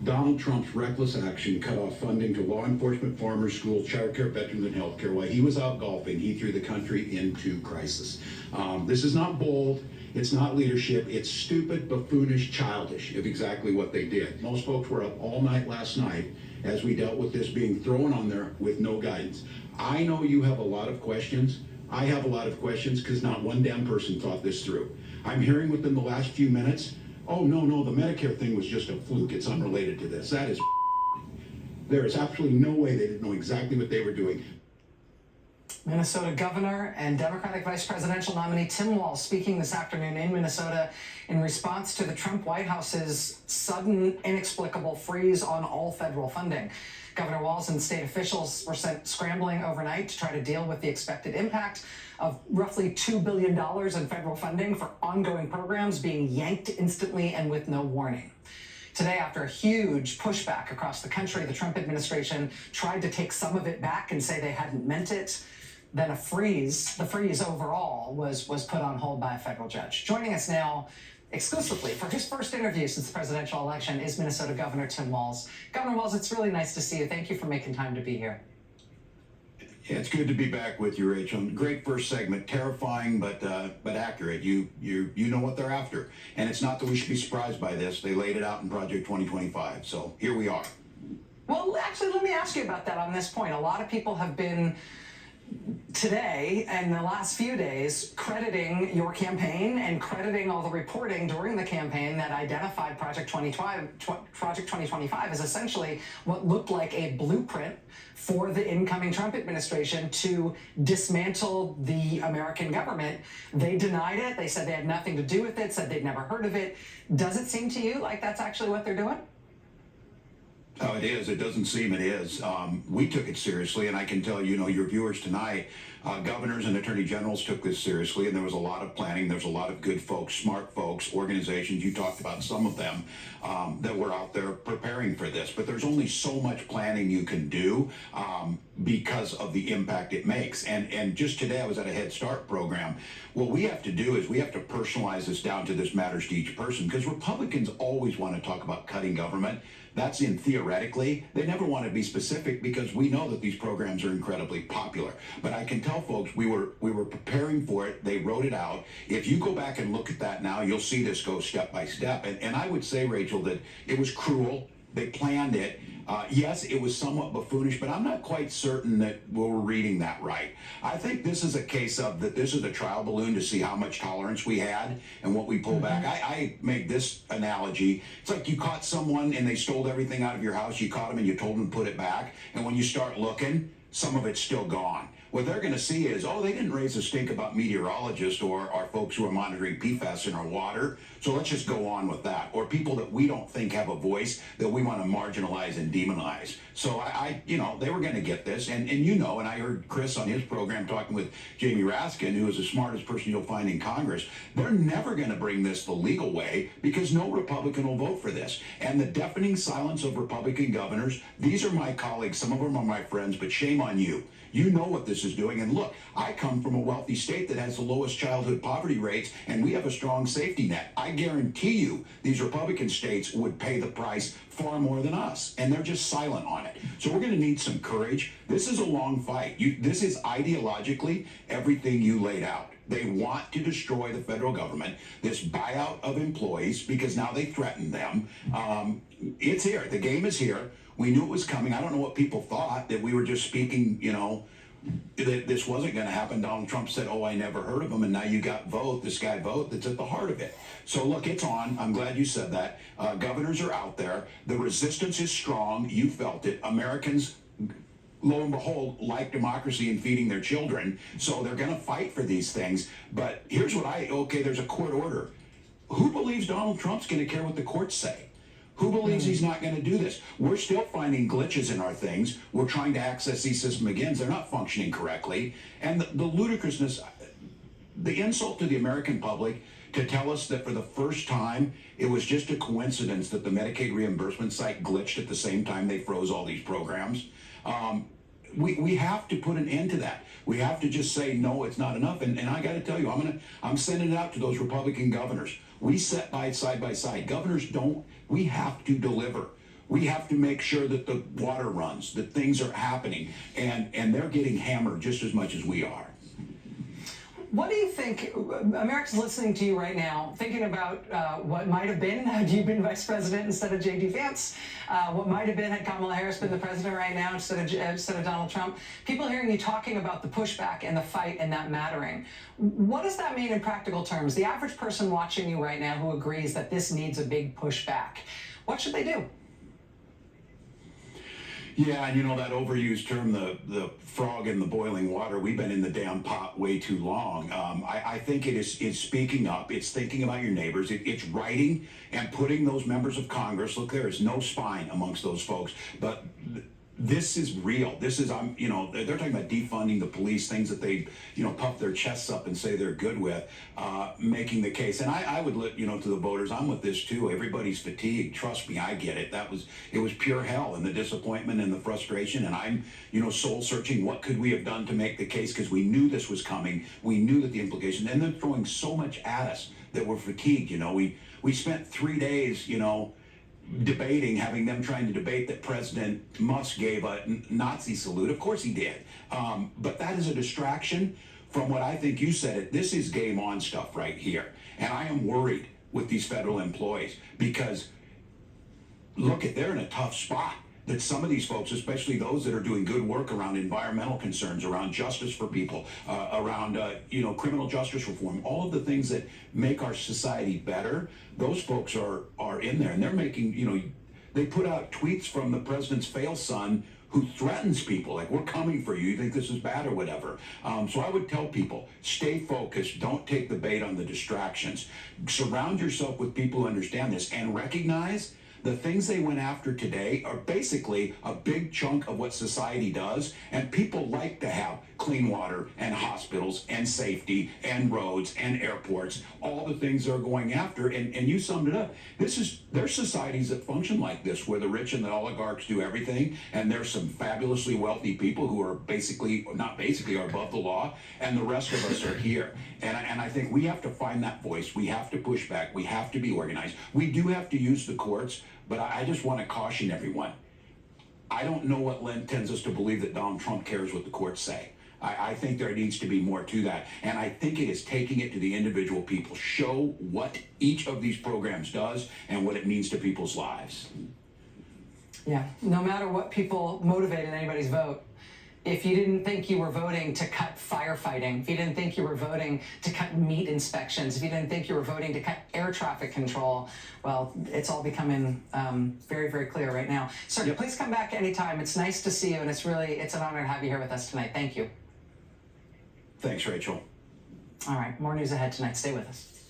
Donald Trump's reckless action cut off funding to law enforcement, farmers, schools, childcare, veterans, and healthcare. While he was out golfing, he threw the country into crisis. This is not bold. It's not leadership. It's stupid, buffoonish, childish of exactly what they did. Most folks were up all night last night as we dealt with this being thrown on there with no guidance. I know you have a lot of questions. I have a lot of questions because not one damn person thought this through. I'm hearing within the last few minutes, oh, no, the Medicare thing was just a fluke. It's unrelated to this. That is there is absolutely no way they didn't know exactly what they were doing. Minnesota Governor and Democratic Vice Presidential nominee Tim Walz speaking this afternoon in Minnesota in response to the Trump White House's sudden, inexplicable freeze on all federal funding. Governor Walz and state officials were sent scrambling overnight to try to deal with the expected impact of roughly $2 billion in federal funding for ongoing programs being yanked instantly and with no warning. Today, after a huge pushback across the country, the Trump administration tried to take some of it back and say they hadn't meant it. Then the freeze overall was put on hold by a federal judge. Joining us now exclusively for his first interview since the presidential election is Minnesota Governor Tim Walz. Governor Walz, it's really nice to see you. Thank you for making time to be here. Yeah, it's good to be back with you, Rachel. Great first segment, terrifying but accurate. You know what they're after, and it's not that we should be surprised by this. They laid it out in Project 2025, so here we are. Well, actually, let me ask you about that on this point. A lot of people have been today and the last few days crediting your campaign and crediting all the reporting during the campaign that identified Project 2025 as essentially what looked like a blueprint for the incoming Trump administration to dismantle the American government. They denied it. They said they had nothing to do with it, said they'd never heard of it. Does it seem to you like that's actually what they're doing? Oh, it is. It doesn't seem it is. We took it seriously, and I can tell your viewers tonight, governors and attorney generals took this seriously, and there was a lot of planning. There's a lot of good folks, smart folks, organizations. You talked about some of them that were out there preparing for this. But there's only so much planning you can do because of the impact it makes. And just today, I was at a Head Start program. What we have to do is we have to personalize this down to this matters to each person, because Republicans always want to talk about cutting government. That's in theoretically. They never want to be specific because we know that these programs are incredibly popular. But I can tell folks we were preparing for it. They wrote it out. If you go back and look at that now, you'll see this go step by step. And I would say, Rachel, that it was cruel. They planned it. Yes, it was somewhat buffoonish, but I'm not quite certain that we're reading that right. I think this is a case of that this is a trial balloon to see how much tolerance we had and what we pull back. I make this analogy. It's like you caught someone and they stole everything out of your house. You caught them and you told them to put it back. And when you start looking, some of it's still gone. What they're going to see is, oh, they didn't raise a stink about meteorologists or folks who are monitoring PFAS in our water, so let's just go on with that. Or people that we don't think have a voice that we want to marginalize and demonize. So they were going to get this, and I heard Chris on his program talking with Jamie Raskin, who is the smartest person you'll find in Congress. They're never going to bring this the legal way because no Republican will vote for this. And the deafening silence of Republican governors, these are my colleagues, some of them are my friends, but shame on you. You know what this is doing. And look, I come from a wealthy state that has the lowest childhood poverty rates, and we have a strong safety net. I guarantee you these Republican states would pay the price far more than us, and they're just silent on it. So we're going to need some courage. This is a long fight. This is ideologically everything you laid out. They want to destroy the federal government, this buyout of employees, because now they threaten them. It's here. The game is here. We knew it was coming. I don't know what people thought, that we were just speaking, that this wasn't going to happen. Donald Trump said, oh, I never heard of him, and now you got this guy Vote, that's at the heart of it. So look, it's on. I'm glad you said that. Governors are out there. The resistance is strong. You felt it. Americans, lo and behold, like democracy and feeding their children, so they're going to fight for these things. But here's what there's a court order. Who believes Donald Trump's going to care what the courts say? Who believes he's not going to do this? We're still finding glitches in our things. We're trying to access these systems again. They're not functioning correctly. And the ludicrousness, the insult to the American public to tell us that for the first time, it was just a coincidence that the Medicaid reimbursement site glitched at the same time they froze all these programs. We have to put an end to that. We have to just say, no, it's not enough. And I got to tell you, I'm sending it out to those Republican governors. We side by side. Governors we have to deliver. We have to make sure that the water runs, that things are happening, and they're getting hammered just as much as we are. What do you think? America's listening to you right now, thinking about what might have been had you been vice president instead of J.D. Vance, what might have been had Kamala Harris been the president right now instead of Donald Trump. People hearing you talking about the pushback and the fight and that mattering. What does that mean in practical terms? The average person watching you right now who agrees that this needs a big pushback, what should they do? Yeah, and you know that overused term, the frog in the boiling water, we've been in the damn pot way too long. I think it is speaking up, it's thinking about your neighbors, it's writing and putting those members of Congress, look, there is no spine amongst those folks, but this is real. This is, you know, they're talking about defunding the police, things that they, you know, puff their chests up and say they're good with, making the case. And I would let, you know, to the voters, I'm with this too. Everybody's fatigued. Trust me, I get it. It was pure hell, and the disappointment and the frustration. And I'm, you know, soul searching. What could we have done to make the case? Because we knew this was coming. We knew that the implications, and they're throwing so much at us that we're fatigued. You know, we spent 3 days, you know, debating, having them trying to debate that President Musk gave a Nazi salute. Of course he did. But that is a distraction from what I think you said it. This is game on stuff right here. And I am worried with these federal employees because look, they're in a tough spot. That some of these folks, especially those that are doing good work around environmental concerns, around justice for people, around you know, criminal justice reform, all of the things that make our society better, those folks are in there, and they're making, you know, they put out tweets from the president's fail son who threatens people like, we're coming for you, you think this is bad or whatever. So I would tell people, stay focused, don't take the bait on the distractions, surround yourself with people who understand this and recognize the things they went after today are basically a big chunk of what society does, and people like to have clean water and hospitals and safety and roads and airports, all the things they're going after, and you summed it up. There's societies that function like this, where the rich and the oligarchs do everything, and there's some fabulously wealthy people who are are above the law, and the rest of us are here. And I think we have to find that voice. We have to push back. We have to be organized. We do have to use the courts, but I just want to caution everyone. I don't know what tends us to believe that Donald Trump cares what the courts say. I think there needs to be more to that. And I think it is taking it to the individual people. Show what each of these programs does and what it means to people's lives. Yeah, no matter what people motivated anybody's vote, if you didn't think you were voting to cut firefighting, if you didn't think you were voting to cut meat inspections, if you didn't think you were voting to cut air traffic control, well, it's all becoming very, very clear right now. Sir, Yep. Please come back anytime. It's nice to see you, and it's an honor to have you here with us tonight. Thank you. Thanks, Rachel. All right, more news ahead tonight. Stay with us.